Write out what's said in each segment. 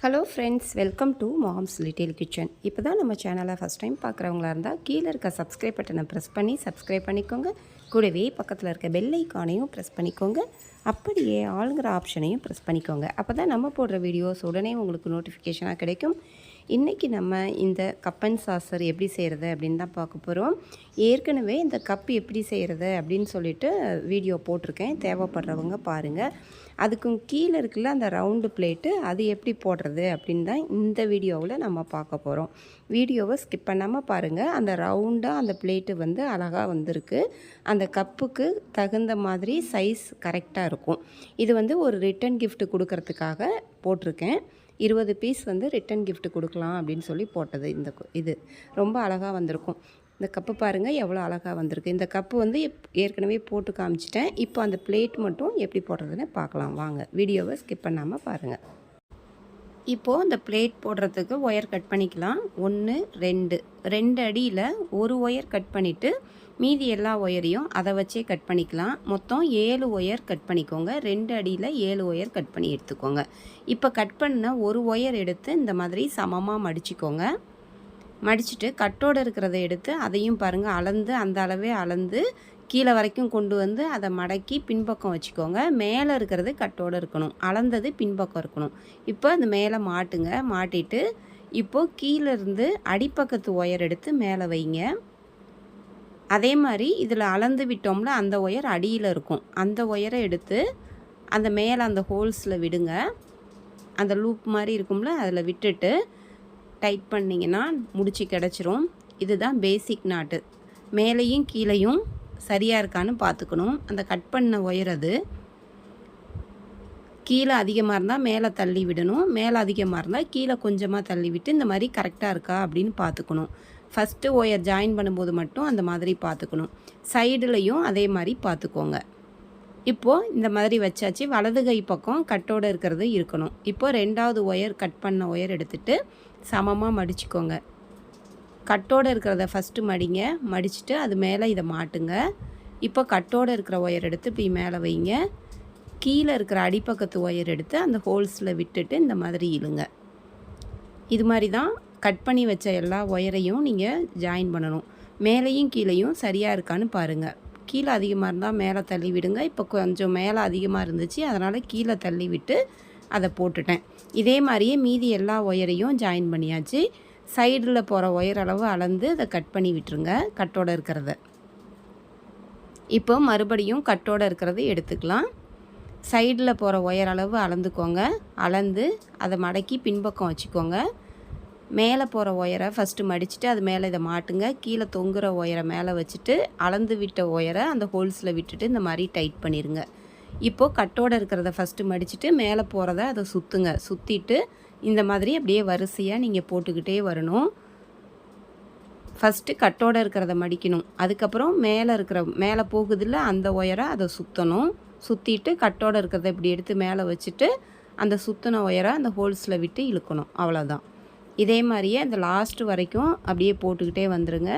Hello friends, welcome to moms little kitchen. இப்போ தான் நம்ம சேனலை ஃபஸ்ட் டைம் பார்க்குறவங்களா இருந்தால் கீழே இருக்க சப்ஸ்கிரைப் பட்டனை ப்ரெஸ் பண்ணி சப்ஸ்கிரைப் பண்ணிக்கோங்க. கூடவே பக்கத்தில் இருக்க பெல் ஐக்கானையும் ப்ரெஸ் பண்ணிக்கோங்க. அப்படியே ஆளுங்கிற ஆப்ஷனையும் ப்ரெஸ் பண்ணிக்கோங்க. அப்போ தான் நம்ம போடுற வீடியோஸ் உடனே உங்களுக்கு நோட்டிஃபிகேஷனாக கிடைக்கும். இன்றைக்கி நம்ம இந்த கப் அண்ட் சாசர் எப்படி செய்கிறது அப்படின்னு தான் பார்க்க போகிறோம். ஏற்கனவே இந்த கப் எப்படி செய்கிறது அப்படின்னு சொல்லிட்டு வீடியோ போட்டிருக்கேன், தேவைப்படுறவங்க பாருங்கள். அதுக்கும் கீழே இருக்குல்ல அந்த ரவுண்டு பிளேட்டு, அது எப்படி போடுறது அப்படின்னு தான் இந்த வீடியோவில் நம்ம பார்க்க போகிறோம். வீடியோவை ஸ்கிப் பண்ணாமல் பாருங்கள். அந்த ரவுண்டாக அந்த பிளேட்டு வந்து அழகாக வந்திருக்கு. அந்த கப்புக்கு தகுந்த மாதிரி சைஸ் கரெக்டாக இருக்கும். இது வந்து ஒரு ரிட்டன் கிஃப்ட் கொடுக்கறதுக்காக போட்டிருக்கேன். 20 பீஸ் வந்து ரிட்டன் கிஃப்ட் கொடுக்கலாம் அப்படின்னு சொல்லி போட்டது. இது ரொம்ப அழகாக வந்திருக்கும். இந்த கப்பு பாருங்கள் எவ்வளோ அழகாக வந்திருக்கு. இந்த கப்பு வந்து ஏற்கனவே போட்டு காமிச்சிட்டேன். இப்போ அந்த பிளேட் மட்டும் எப்படி போடுறதுன்னு பார்க்கலாம் வாங்க. வீடியோவை ஸ்கிப் பண்ணாமல் பாருங்கள். இப்போது இந்த பிளேட் போடுறதுக்கு ஒயர் கட் பண்ணிக்கலாம். 1 2 அடியில் ஒரு ஒயர் கட் பண்ணிவிட்டு மீதி எல்லா ஒயரையும் அதை வச்சே கட் பண்ணிக்கலாம். மொத்தம் 7 ஒயர் கட் பண்ணிக்கோங்க. 2 அடியில் 7 ஒயர் கட் பண்ணி எடுத்துக்கோங்க. இப்போ கட் பண்ண ஒரு ஒயர் எடுத்து இந்த மாதிரி சமமாக மடிச்சுக்கோங்க. மடிச்சுட்டு கட்டோடு இருக்கிறத எடுத்து அதையும் பாருங்கள் அளந்து அந்த அளவே அளந்து கீழே வரைக்கும் கொண்டு வந்து அதை மடக்கி பின்பக்கம் வச்சுக்கோங்க. மேலே இருக்கிறது கட்டோடு இருக்கணும், அளந்தது பின்பக்கம் இருக்கணும். இப்போ அந்த மேலே மாட்டுங்க. மாட்டிட்டு இப்போது கீழே இருந்து அடிப்பக்கத்து ஒயர் எடுத்து மேலே வைங்க. அதே மாதிரி இதில் அளந்து விட்டோம்ல அந்த ஒயர் அடியில் இருக்கும். அந்த ஒயரை எடுத்து அந்த மேலே அந்த ஹோல்ஸில் விடுங்க. அந்த லூப் மாதிரி இருக்கும்ல அதில் விட்டுட்டு டைட் பண்ணிங்கன்னா முடிச்சு கிடச்சிரும். இதுதான் பேசிக் நாட்டு. மேலேயும் கீழேயும் சரியாக இருக்கான்னு பார்த்துக்கணும். அந்த கட் பண்ண ஒயர் அது கீழே அதிகமாக இருந்தால் மேலே தள்ளி விடணும், மேலே அதிகமாக இருந்தால் கீழே கொஞ்சமாக தள்ளி விட்டு இந்த மாதிரி கரெக்டாக இருக்கா அப்படின்னு பார்த்துக்கணும். ஃபஸ்ட்டு ஒயர் ஜாயின் பண்ணும்போது மட்டும் அந்த மாதிரி பார்த்துக்கணும். சைடுலையும் அதே மாதிரி பார்த்துக்கோங்க. இப்போது இந்த மாதிரி வச்சாச்சு. வலது கை பக்கம் கட்டோடு இருக்கிறது இருக்கணும். இப்போது 2வது ஒயர் கட் பண்ண ஒயர் எடுத்துகிட்டு சமமாக மடிச்சுக்கோங்க. கட்டோடு இருக்கிறத ஃபஸ்ட்டு மடிங்க. மடிச்சுட்டு அது மேலே இதை மாட்டுங்க. இப்போ கட்டோடு இருக்கிற ஒயர் எடுத்து இப்படி மேலே வைங்க. கீழே இருக்கிற அடிப்பக்கத்து ஒயர் எடுத்து அந்த ஹோல்ஸில் விட்டுட்டு இந்த மாதிரி இழுங்க. இது மாதிரி தான் கட் பண்ணி வச்ச எல்லா ஒயரையும் நீங்கள் ஜாயின் பண்ணணும். மேலேயும் கீழேயும் சரியாக இருக்கான்னு பாருங்கள். கீழே அதிகமாக இருந்தால் மேலே தள்ளி விடுங்க. இப்போ கொஞ்சம் மேலே அதிகமாக இருந்துச்சு, அதனால் கீழே தள்ளி விட்டு அதை போட்டுட்டேன். இதே மாதிரியே மீதி எல்லா ஒயரையும் ஜாயின் பண்ணியாச்சு. சைடில் போகிற ஒயர் அளவு அளந்து அதை கட் பண்ணி விட்டுருங்க கட்டோடு இருக்கிறத. இப்போ மறுபடியும் கட்டோடு இருக்கிறது எடுத்துக்கலாம். சைடில் போகிற ஒயர் அளவு அளந்துக்கோங்க. அளந்து அதை மடக்கி பின்பக்கம் வச்சுக்கோங்க. மேலே போகிற ஒயரை ஃபஸ்ட்டு மடிச்சுட்டு அது மேலே இதை மாட்டுங்க. கீழே தொங்குற ஒயரை மேலே வச்சுட்டு அளந்து விட்ட ஒயரை அந்த ஹோல்ஸில் விட்டுட்டு இந்த மாதிரி டைட் பண்ணிடுங்க. இப்போது கட்டோடு இருக்கிறத ஃபஸ்ட்டு மடிச்சுட்டு மேலே போகிறத அதை சுற்றுங்க. சுற்றிட்டு இந்த மாதிரி அப்படியே வரிசையாக நீங்கள் போட்டுக்கிட்டே வரணும். ஃபஸ்ட்டு கட்டோடு இருக்கிறத மடிக்கணும். அதுக்கப்புறம் மேலே போகுதில்ல அந்த ஒயரை அதை சுற்றணும். சுற்றிட்டு கட்டோடு இருக்கிறத இப்படி எடுத்து மேலே வச்சுட்டு அந்த சுற்றின ஒயரை அந்த ஹோல்ஸில் விட்டு இழுக்கணும். அவ்வளோதான். இதே மாதிரியே அந்த லாஸ்ட்டு வரைக்கும் அப்படியே போட்டுக்கிட்டே வந்துடுங்க.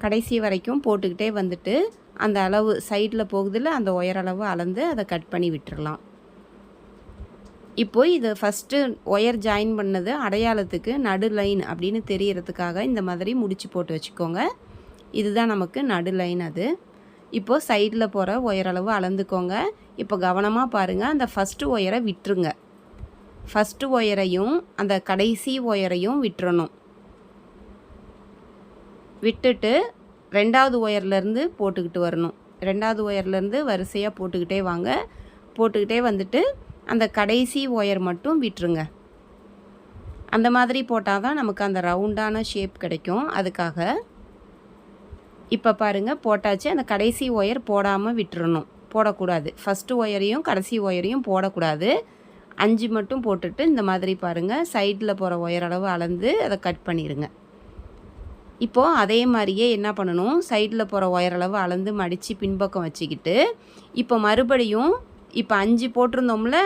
கடைசி வரைக்கும் போட்டுக்கிட்டே வந்துட்டு அந்த அளவு சைடில் போகுதில்ல அந்த ஒயர் அளவு அளந்து அதை கட் பண்ணி விட்டுறலாம். இப்போது இது ஃபஸ்ட்டு ஒயர் ஜாயின் பண்ணது அடையாளத்துக்கு நடு லைன் அப்படின்னு தெரியறதுக்காக இந்த மாதிரி முடிச்சு போட்டு வச்சுக்கோங்க. இதுதான் நமக்கு நடு லைன் அது. இப்போது சைடில் போகிற ஒயர் அளவு அளந்துக்கோங்க. இப்போ கவனமாக பாருங்கள். அந்த ஃபஸ்ட்டு ஒயரை விட்டுருங்க. ஃபஸ்ட்டு ஒயரையும் அந்த கடைசி ஒயரையும் விட்டுறணும். விட்டுட்டு 2வது ஒயர்லேருந்து போட்டுக்கிட்டு வரணும். 2வது ஒயர்லேருந்து வரிசையாக போட்டுக்கிட்டே வாங்க. போட்டுக்கிட்டே வந்துட்டு அந்த கடைசி ஒயர் மட்டும் விட்டுருங்க. அந்த மாதிரி போட்டால் தான் நமக்கு அந்த ரவுண்டான ஷேப் கிடைக்கும். அதுக்காக இப்போ பாருங்கள் போட்டாச்சு. அந்த கடைசி ஒயர் போடாமல் விட்டுறணும், போடக்கூடாது. ஃபஸ்ட்டு ஒயரையும் கடைசி ஒயரையும் போடக்கூடாது. 5 மட்டும் போட்டுட்டு இந்த மாதிரி பாருங்கள் சைடில் போகிற ஒயர் அளவு அளந்து அதை கட் பண்ணிடுங்க. இப்போது அதே மாதிரியே என்ன பண்ணணும், சைடில் போகிற ஒயர் அளவு அளந்து மடித்து பின்பக்கம் வச்சுக்கிட்டு இப்போ மறுபடியும் இப்போ 5 போட்டிருந்தோம்ல,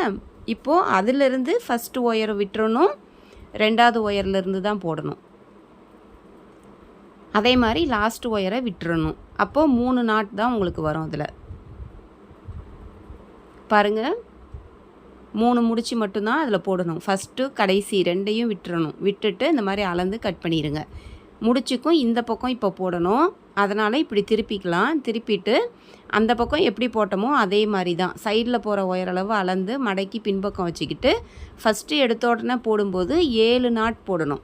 இப்போது அதிலிருந்து ஃபஸ்ட்டு ஒயரை விட்டுறணும். 2வது ஒயர்லேருந்து தான் போடணும். அதே மாதிரி லாஸ்ட்டு ஒயரை விட்டுறணும். அப்போது 3 நாட் தான் உங்களுக்கு வரும். அதில் பாருங்கள் 3 முடிச்சு மட்டும்தான் அதில் போடணும். ஃபஸ்ட்டு கடைசி 2யும் விட்டுறணும். விட்டுட்டு இந்த மாதிரி அளந்து கட் பண்ணிடுங்க. முடிச்சுக்கும் இந்த பக்கம் இப்போ போடணும். அதனால் இப்படி திருப்பிக்கலாம். திருப்பிட்டு அந்த பக்கம் எப்படி போட்டோமோ அதே மாதிரி தான் சைடில் போகிற ஒயரளவு அளந்து மடக்கி பின்பக்கம் வச்சுக்கிட்டு ஃபஸ்ட்டு எடுத்த உடனே போடும்போது 7 நாட் போடணும்.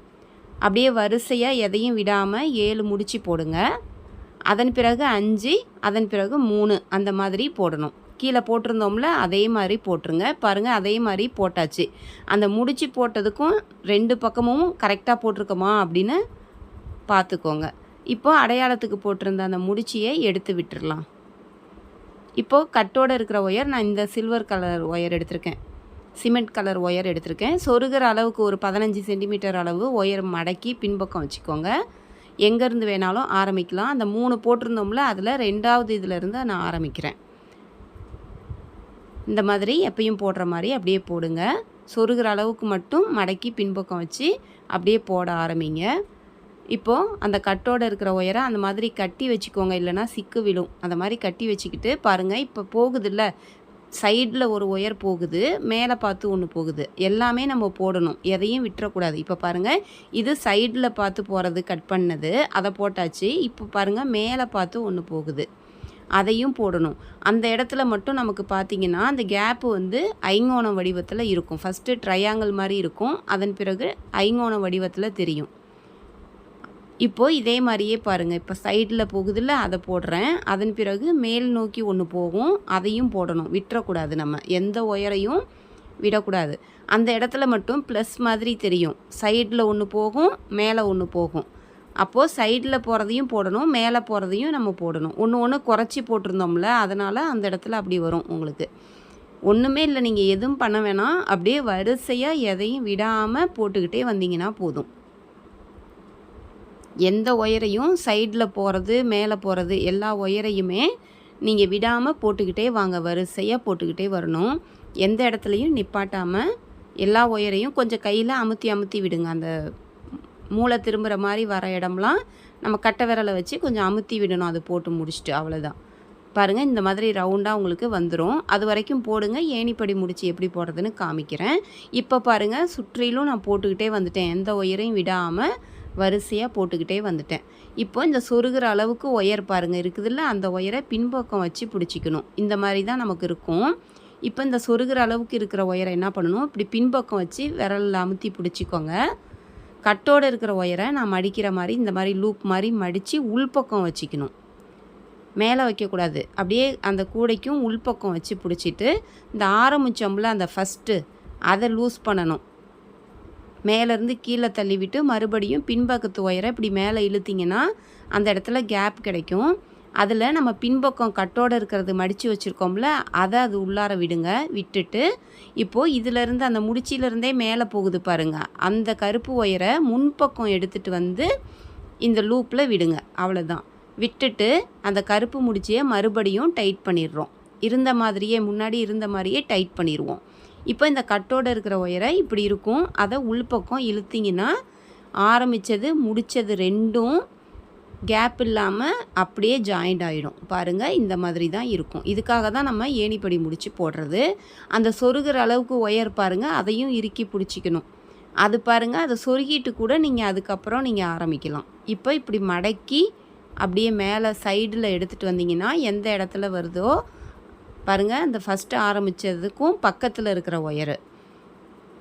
அப்படியே வரிசையாக எதையும் விடாமல் 7 முடிச்சு போடுங்க. அதன் பிறகு 5, அதன் பிறகு 3 அந்த மாதிரி போடணும். கீழே போட்டிருந்தோம்ல அதே மாதிரி போட்டுருங்க. பாருங்கள் அதே மாதிரி போட்டாச்சு. அந்த முடிச்சு போட்டதுக்கும் 2 பக்கமும் கரெக்டாக போட்டிருக்கோமா அப்படின்னு பார்த்துக்கோங்க. இப்போது அடையாளத்துக்கு போட்டிருந்த அந்த முடிச்சியை எடுத்து விட்டுடலாம். இப்போது கட்டோடு இருக்கிற ஒயர் நான் இந்த சில்வர் கலர் ஒயர் எடுத்திருக்கேன். சிமெண்ட் கலர் ஒயர் எடுத்திருக்கேன். சொருகிற அளவுக்கு ஒரு 15 சென்டிமீட்டர் அளவு ஒயர் மடக்கி பின்பக்கம் வச்சுக்கோங்க. எங்கேருந்து வேணாலும் ஆரம்பிக்கலாம். அந்த 3 போட்டிருந்தோம்ல அதில் 2வது இதிலேருந்து நான் ஆரம்பிக்கிறேன். இந்த மாதிரி எப்பயும் போடுற மாதிரி அப்படியே போடுங்க. சொருகிற அளவுக்கு மட்டும் மடக்கி பின்பக்கம் வச்சு அப்படியே போட ஆரம்பிங்க. இப்போது அந்த கட்டோடு இருக்கிற ஒயரை அந்த மாதிரி கட்டி வச்சுக்கோங்க, இல்லைனா சிக்கு விழும். அந்த மாதிரி கட்டி வச்சுக்கிட்டு பாருங்கள், இப்போ போகுதுல்ல சைடில் ஒரு ஒயர் போகுது, மேலே பார்த்து ஒன்று போகுது. எல்லாமே நம்ம போடணும், எதையும் விட்டுறக்கூடாது. இப்போ பாருங்கள், இது சைடில் பார்த்து போகிறது கட் பண்ணது, அதை போட்டாச்சு. இப்போ பாருங்கள் மேலே பார்த்து ஒன்று போகுது, அதையும் போடணும். அந்த இடத்துல மட்டும் நமக்கு பார்த்திங்கன்னா அந்த கேப்பு வந்து ஐங்கோண வடிவத்தில் இருக்கும். ஃபஸ்ட்டு ட்ரையாங்கிள் மாதிரி இருக்கும், அதன் பிறகு ஐங்கோண வடிவத்தில் தெரியும். இப்போது இதே மாதிரியே பாருங்கள், இப்போ சைடில் போகுதில்ல அதை போடுறேன். அதன் பிறகு மேல் நோக்கி ஒன்று போகும், அதையும் போடணும். விட்டுறக்கூடாது, நம்ம எந்த ஒயரையும் விடக்கூடாது. அந்த இடத்துல மட்டும் ப்ளஸ் மாதிரி தெரியும். சைடில் ஒன்று போகும், மேலே ஒன்று போகும். அப்போது சைடில் போகிறதையும் போடணும், மேலே போகிறதையும் நம்ம போடணும். ஒன்று குறைச்சி போட்டிருந்தோம்ல, அதனால் அந்த இடத்துல அப்படி வரும் உங்களுக்கு. ஒன்றுமே இல்லை, நீங்கள் எதுவும் பண்ண வேணாம். அப்படியே வரிசையாக எதையும் விடாமல் போட்டுக்கிட்டே வந்தீங்கன்னா போதும். எந்த ஒயரையும் சைடில் போகிறது மேலே போகிறது எல்லா ஒயரையுமே நீங்கள் விடாமல் போட்டுக்கிட்டே வாங்க. வரிசையாக போட்டுக்கிட்டே வரணும். எந்த இடத்துலையும் நிப்பாட்டாமல் எல்லா ஒயரையும் கொஞ்சம் கையில் அமுத்தி விடுங்க. அந்த மூளை திரும்புகிற மாதிரி வர இடம்லாம் நம்ம கட்டை விரலை வச்சு கொஞ்சம் அமுத்தி விடணும். அது போட்டு முடிச்சுட்டு அவ்வளோதான். பாருங்கள், இந்த மாதிரி ரவுண்டாக உங்களுக்கு வந்துடும். அது வரைக்கும் போடுங்க. ஏணிப்படி முடிச்சு எப்படி போடுறதுன்னு காமிக்கிறேன். இப்போ பாருங்கள், சுற்றிலும் நான் போட்டுக்கிட்டே வந்துட்டேன். எந்த ஒயரையும் விடாமல் வரிசையாக போட்டுக்கிட்டே வந்துட்டேன். இப்போ இந்த சொருகிற அளவுக்கு ஒயர் பாருங்கள் இருக்குதுல்ல, அந்த ஒயரை பின்பக்கம் வச்சு பிடிச்சிக்கணும். இந்த மாதிரி தான் நமக்கு இருக்கும். இப்போ இந்த சொருகிற அளவுக்கு இருக்கிற ஒயரை என்ன பண்ணணும், இப்படி பின்பக்கம் வச்சு விரலில் அமுத்தி பிடிச்சிக்கோங்க. கட்டோடு இருக்கிற ஒயரை நான் மடிக்கிற மாதிரி இந்த மாதிரி லூப் மாதிரி மடித்து உள்பக்கம் வச்சுக்கணும். மேலே வைக்கக்கூடாது. அப்படியே அந்த கூடைக்கும் உள்பக்கம் வச்சு பிடிச்சிட்டு இந்த ஆரம்பிச்சோம்ல அந்த ஃபஸ்ட்டு அதை லூஸ் பண்ணணும். மேலேருந்து கீழே தள்ளிவிட்டு மறுபடியும் பின்பக்கத்து ஒயரை இப்படி மேலே இழுத்திங்கன்னா அந்த இடத்துல கேப் கிடைக்கும். அதில் நம்ம பின்பக்கம் கட்டோடு இருக்கிறது மடித்து வச்சுருக்கோம்ல, அதை அது உள்ளார விடுங்க. விட்டுட்டு இப்போது இதிலேருந்து அந்த முடிச்சிலேருந்தே மேலே போகுது பாருங்கள், அந்த கருப்பு ஒயரை முன்பக்கம் எடுத்துகிட்டு வந்து இந்த லூப்பில் விடுங்க. அவ்வளோதான். விட்டுட்டு அந்த கருப்பு முடிச்சியை மறுபடியும் டைட் பண்ணிடுறோம். முன்னாடி இருந்த மாதிரியே டைட் பண்ணிடுவோம். இப்போ இந்த கட்டோடு இருக்கிற ஒயரை இப்படி இருக்கும், அதை உள்பக்கம் இழுத்திங்கன்னா ஆரம்பித்தது முடித்தது 2ம் கேப் இல்லாமல் அப்படியே ஜாயிண்ட் ஆகிடும். பாருங்கள், இந்த மாதிரி தான் இருக்கும். இதுக்காக தான் நம்ம ஏணிப்படி முடிச்சு போடுறது. அந்த சொருகிற அளவுக்கு ஒயர் பாருங்கள், அதையும் இறுக்கி பிடிச்சிக்கணும். அது பாருங்கள், அதை சொருகிட்டு கூட நீங்கள் அதுக்கப்புறம் நீங்கள் ஆரம்பிக்கலாம். இப்போ இப்படி மடக்கி அப்படியே மேலே சைடில் எடுத்துகிட்டு வந்தீங்கன்னா எந்த இடத்துல வருதோ பாருங்கள், அந்த ஃபஸ்ட்டு ஆரம்பித்ததுக்கும் பக்கத்தில் இருக்கிற ஒயரு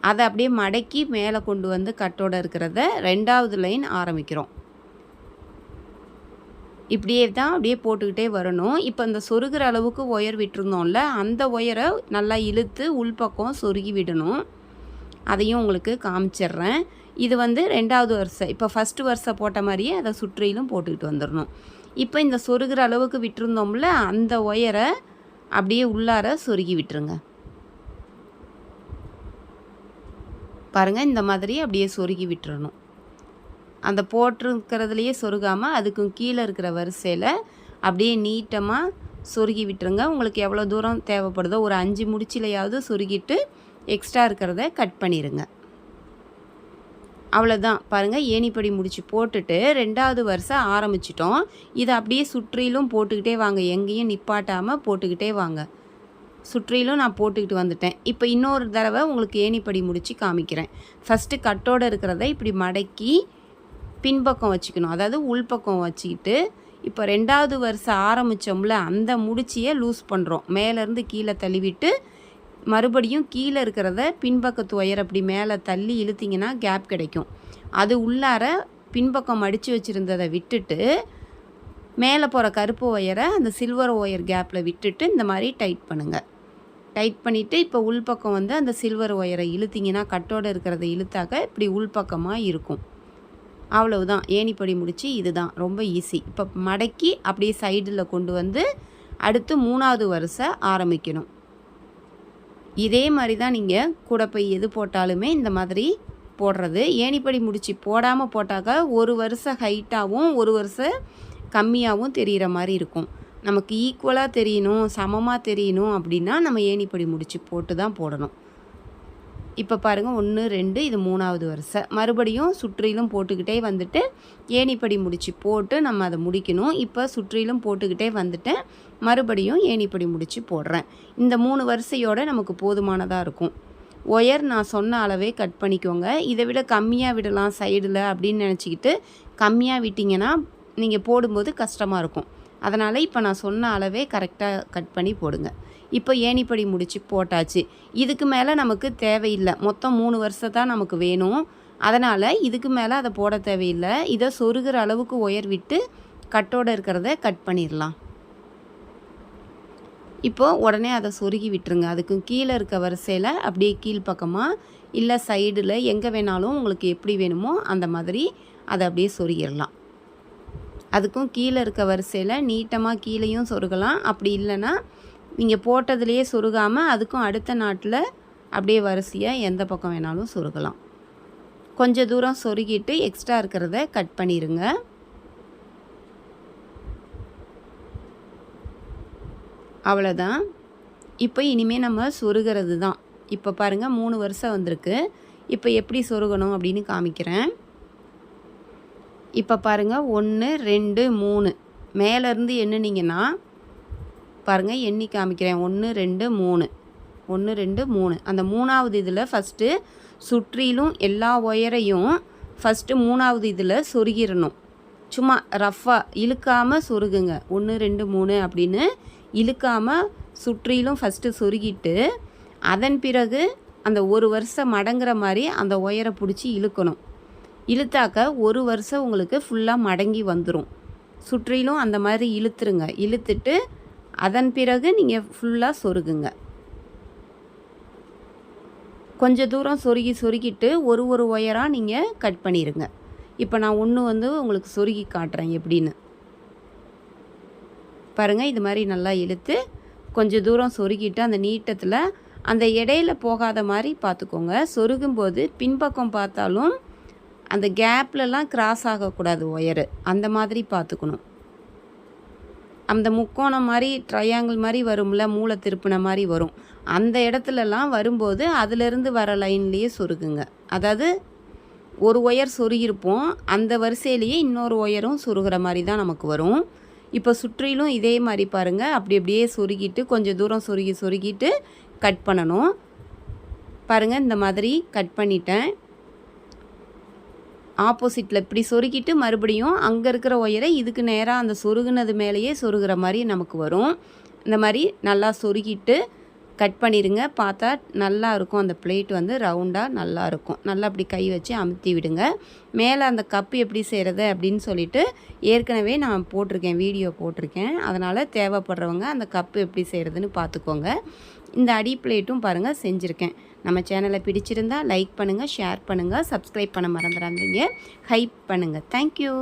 அதை அப்படியே மடக்கி மேலே கொண்டு வந்து கட்டோடு இருக்கிறத 2வது லைன் ஆரம்பிக்கிறோம். இப்படியே தான் அப்படியே போட்டுக்கிட்டே வரணும். இப்போ இந்த சொருகிற அளவுக்கு ஒயர் விட்டுருந்தோம்ல, அந்த ஒயரை நல்லா இழுத்து உள்பக்கம் சொருகி விடணும். அதையும் உங்களுக்கு காமிச்சிட்றேன். இது வந்து 2வது வரிசை. இப்போ ஃபஸ்ட்டு வரிசை போட்ட மாதிரியே அதை சுற்றிலும் போட்டுக்கிட்டு வந்துடணும். இப்போ இந்த சொருகிற அளவுக்கு விட்டுருந்தோம்ல, அந்த ஒயரை அப்படியே உள்ளார சொருகி விட்டுருங்க. பாருங்கள், இந்த மாதிரி அப்படியே சொருகி விட்டுறணும். அந்த போட்டிருக்கிறதுலையே சொருகாமல் அதுக்கும் கீழே இருக்கிற வரிசையில் அப்படியே நீட்டமாக சொருகி விட்டுருங்க. உங்களுக்கு எவ்வளோ தூரம் தேவைப்படுதோ ஒரு 5 முடிச்சிலையாவது சொருகிட்டு எக்ஸ்ட்ரா இருக்கிறத கட் பண்ணிடுங்க. அவ்வளோதான். பாருங்கள், ஏணிப்படி முடிச்சு போட்டுட்டு 2வது வரிசை ஆரம்பிச்சிட்டோம். இதை அப்படியே சுற்றிலும் போட்டுக்கிட்டே வாங்க, எங்கேயும் நிப்பாட்டாமல் போட்டுக்கிட்டே வாங்க. சுற்றிலும் நான் போட்டுக்கிட்டு வந்துட்டேன். இப்போ இன்னொரு தடவை உங்களுக்கு ஏணிப்படி முடித்து காமிக்கிறேன். ஃபஸ்ட்டு கட்டோடு இருக்கிறத இப்படி மடக்கி பின்பக்கம் வச்சுக்கணும், அதாவது உள்பக்கம் வச்சுக்கிட்டு இப்போ 2வது வரிசை ஆரம்பித்தோம்ல அந்த முடிச்சியை லூஸ் பண்ணுறோம். மேலேருந்து கீழே தள்ளிவிட்டு மறுபடியும் கீழே இருக்கிறத பின்பக்கத்து ஒயர் அப்படி மேலே தள்ளி இழுத்திங்கன்னா கேப் கிடைக்கும். அது உள்ளார பின்பக்கம் மடித்து வச்சுருந்ததை விட்டுட்டு மேலே போகிற கருப்பு ஒயரை அந்த சில்வர் ஒயர் கேப்பில் விட்டுட்டு இந்த மாதிரி டைட் பண்ணுங்கள். டைட் பண்ணிவிட்டு இப்போ உள்பக்கம் வந்து அந்த சில்வர் ஒயரை இழுத்திங்கன்னா கட்டோடு இருக்கிறத இழுத்தாக்க இப்படி உள்பக்கமாக இருக்கும். அவ்வளவுதான், ஏணிப்படி முடிச்சு இதுதான், ரொம்ப ஈஸி. இப்போ மடக்கி அப்படியே சைடில் கொண்டு வந்து அடுத்து 3வது வரிசை ஆரம்பிக்கணும். இதே மாதிரி தான் நீங்கள் கூடைப்பை எது போட்டாலுமே இந்த மாதிரி போடுறது. ஏணிப்படி முடிச்சு போடாமல் போட்டாக்க ஒரு வருஷம் ஹைட்டாகவும் ஒரு வருஷம் கம்மியாகவும் தெரிகிற மாதிரி இருக்கும். நமக்கு ஈக்குவலாக தெரியணும், சமமாக தெரியணும் அப்படின்னா நம்ம ஏணிப்படி முடிச்சு போட்டு தான் போடணும். இப்போ பாருங்கள் 1 2 இது 3வது வரிசை. மறுபடியும் சுற்றிலும் போட்டுக்கிட்டே வந்துட்டு ஏணிப்படி முடிச்சு போட்டு நம்ம அதை முடிக்கணும். இப்போ சுற்றிலும் போட்டுக்கிட்டே வந்துட்டேன், மறுபடியும் ஏணிப்படி முடிச்சு போடுறேன். இந்த 3 வரிசையோடு நமக்கு போதுமானதாக இருக்கும். ஒயர் நான் சொன்ன அளவே கட் பண்ணிக்கோங்க. இதை விட கம்மியாக விடலாம் சைடில் அப்படின்னு நினச்சிக்கிட்டு கம்மியாக விட்டிங்கன்னா நீங்கள் போடும்போது கஷ்டமாக இருக்கும். அதனால் இப்போ நான் சொன்ன அளவே கரெக்டாக கட் பண்ணி போடுங்க. இப்போ ஏணிப்படி முடிச்சு போட்டாச்சு. இதுக்கு மேலே நமக்கு தேவையில்லை, மொத்தம் 3 வருஷம் தான் நமக்கு வேணும். அதனால் இதுக்கு மேலே அதை போட தேவையில்லை. இதை சொருகிற அளவுக்கு ஒயர் விட்டு கட்டோடு இருக்கிறத கட் பண்ணிடலாம். இப்போது உடனே அதை சொருகி விட்டுருங்க. அதுக்கு கீழே இருக்க வரிசையில் அப்படியே கீழ்ப்பக்கமாக இல்லை சைடில் எங்கே வேணாலும் உங்களுக்கு எப்படி வேணுமோ அந்த மாதிரி அதை அப்படியே சொருகிடலாம். அதுக்கும் கீழே இருக்க வரிசையில் நீட்டமாக கீழேயும் சொருகலாம். அப்படி இல்லைன்னா நீங்கள் போட்டதுலேயே சொருகாமல் அதுக்கும் அடுத்த நாட்டில் அப்படியே வரிசையாக எந்த பக்கம் வேணாலும் சொருகலாம். கொஞ்சம் தூரம் சொருகிட்டு எக்ஸ்ட்ரா இருக்கிறத கட் பண்ணிடுங்க. அவ்வளோதான். இப்போ இனிமேல் நம்ம சொருகிறது தான். இப்போ பாருங்கள் 3 வருஷம் வந்திருக்கு. இப்போ எப்படி சொருகணும் அப்படின்னு காமிக்கிறேன். இப்போ பாருங்கள் 1 2 3 மேலேருந்து எண்ணினீங்கன்னா பாருங்கள் எண்ணி காமிக்கிறேன். 1 2 3 1 2 3 அந்த 3வது இதில் ஃபஸ்ட்டு சுற்றிலும் எல்லா ஒயரையும் ஃபஸ்ட்டு 3வது இதில் சொருகிடணும். சும்மா ரஃப்பாக இழுக்காமல் சொருகுங்க. 1 2 3 அப்படின்னு இழுக்காமல் சுற்றிலும் ஃபஸ்ட்டு சொருகிட்டு அதன் பிறகு அந்த ஒரு வருஷம் மடங்குற மாதிரி அந்த ஒயரை பிடிச்சி இழுக்கணும். இழுத்தாக்க ஒரு வருஷம் உங்களுக்கு ஃபுல்லாக மடங்கி வந்துடும். சுற்றிலும் அந்த மாதிரி இழுத்துருங்க. இழுத்துட்டு அதன் பிறகு நீங்கள் ஃபுல்லாக சொருகுங்க. கொஞ்சம் தூரம் சொருகிட்டு ஒரு ஒயராக நீங்கள் கட் பண்ணிடுங்க. இப்போ நான் ஒன்று வந்து உங்களுக்கு சொருகி காட்டுறேன் எப்படின்னு பாருங்கள். இது மாதிரி நல்லா இழுத்து கொஞ்சம் தூரம் சொருகிட்டு அந்த நீட்டத்தில் அந்த இடையில போகாத மாதிரி பார்த்துக்கோங்க. சொருகும்போது பின்பக்கம் பார்த்தாலும் அந்த கேப்லலாம் கிராஸ் ஆகக்கூடாது ஒயரு, அந்த மாதிரி பார்த்துக்கணும். அந்த முக்கோணம் மாதிரி ட்ரையாங்கிள் மாதிரி வரும்ல, மூளை திருப்பின மாதிரி வரும், அந்த இடத்துலலாம் வரும்போது அதிலிருந்து வர லைன்லேயே சொருகுங்க. அதாவது ஒரு ஒயர் சொருகிருப்போம், அந்த வரிசையிலேயே இன்னொரு ஒயரும் சொருகிற மாதிரி தான் நமக்கு வரும். இப்போ சுற்றிலும் இதே மாதிரி பாருங்கள், அப்படியே சொருகிட்டு கொஞ்சம் தூரம் சொருகிட்டு கட் பண்ணணும். பாருங்கள் இந்த மாதிரி கட் பண்ணிட்டேன். ஆப்போசிட்டில் இப்படி சொருகிட்டு மறுபடியும் அங்கே இருக்கிற ஒயரை இதுக்கு நேராக அந்த சொருகுனது மேலேயே சொருகிற மாதிரி நமக்கு வரும். இந்த மாதிரி நல்லா சொருகிட்டு கட் பண்ணிடுங்க. பார்த்தா நல்லா இருக்கும், அந்த பிளேட் வந்து ரவுண்டாக நல்லா இருக்கும். நல்லா அப்படி கை வச்சு அமுத்தி விடுங்க. மேலே அந்த கப்பு எப்படி செய்கிறது அப்படின்னு சொல்லிட்டு ஏற்கனவே நான் போட்டிருக்கேன், வீடியோ போட்டிருக்கேன். அதனால் தேவைப்படுறவங்க அந்த கப்பு எப்படி செய்கிறதுன்னு பார்த்துக்கோங்க. இந்த அடி பிளேட்டும் பாருங்கள் செஞ்சுருக்கேன். நம்ம சேனலை பிடிச்சிருந்தா லைக் பண்ணுங்கள், ஷேர் பண்ணுங்கள், சப்ஸ்கிரைப் பண்ண மறந்துடாதீங்க, ஹைப் பண்ணுங்கள். தேங்க்யூ.